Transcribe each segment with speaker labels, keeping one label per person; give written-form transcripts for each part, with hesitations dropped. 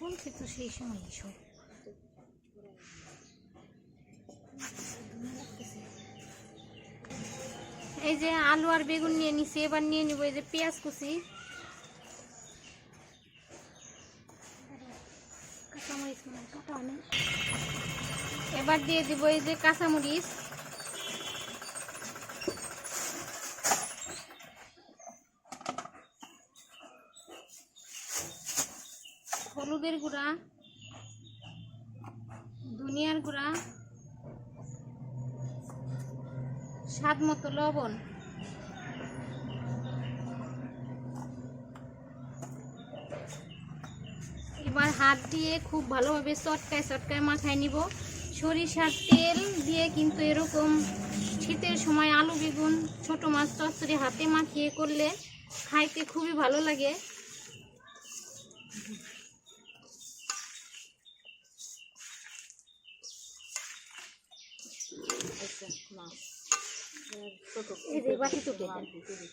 Speaker 1: বলছি তো সেই সময় এসো। এই যে আলু আর বেগুন নিয়ে নিছি, এবার নিয়ে নিব এই যে পেঁয়াজ কুচি, কাঁচামরিচ কাটা অনেক, এবার দিয়ে দিব এই যে কাঁচামরিচ, হলুদের গুঁড়া, ধনিয়ার গুঁড়া, স্বাদ মতো লবণ, এবার হাত দিয়ে খুব ভালোভাবে চটকায় চটকায় মাখায় নিব। সরিষার তেল দিয়ে কিন্তু এরকম শীতের সময় আলু বেগুন ছোট মাছ চচ্চড়ি হাতে মাখিয়ে করলে খাইতে খুবই ভালো লাগে। এই যে বাটি টুকে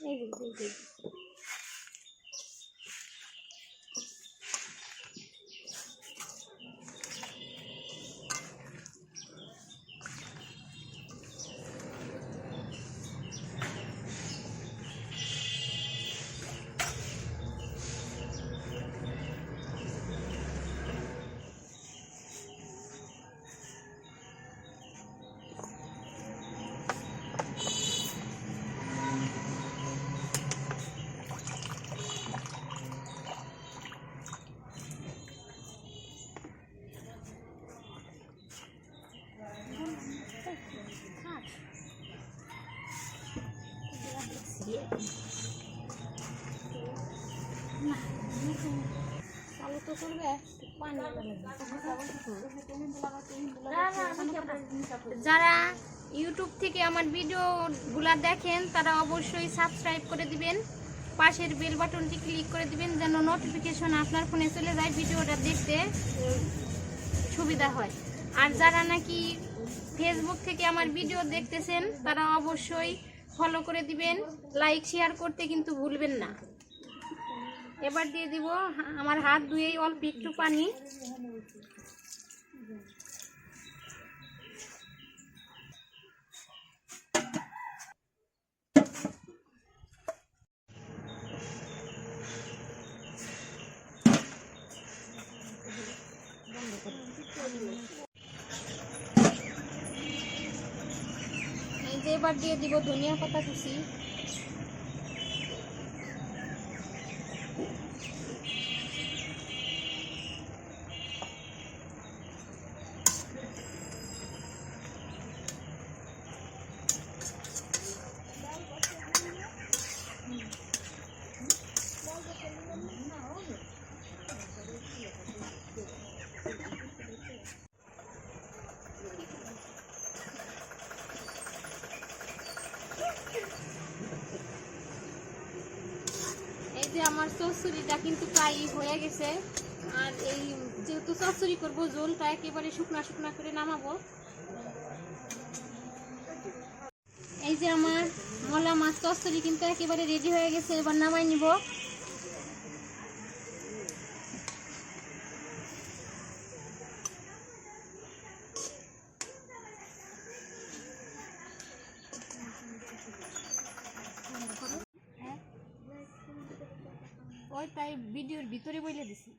Speaker 1: এই যে যারা ইউটিউব থেকে আমার ভিডিওগুলা দেখেন তারা অবশ্যই সাবস্ক্রাইব করে দিবেন, পাশের বেল বাটনটি ক্লিক করে দিবেন যেন নোটিফিকেশন আপনার ফোনে চলে যায়, ভিডিওটা দেখতে সুবিধা হয়। আর যারা নাকি ফেসবুক থেকে আমার ভিডিও দেখতেছেন তারা অবশ্যই ফলো করে দিবেন, লাইক শেয়ার করতে কিন্তু ভুলবেন না। এবার দিয়ে দিব আমার হাত ধুয়েই অল্প একটু পানি, এই যে এবার দিয়ে দিব ধনিয়া পাতা কুচি, যে আমার চচ্চড়িটা কিন্তু প্রায় হয়ে গেছে। আর এই যেহেতু চচ্চড়ি করবো ঝোলটা একেবারে শুকনা শুকনা করে নামাবো। এই যে আমার মলা মাছ চচ্চড়ি কিন্তু একেবারে রেডি হয়ে গেছে, এবার নামাই নিব। ওইটাই ভিডিওর ভিতরে বলে দিছি।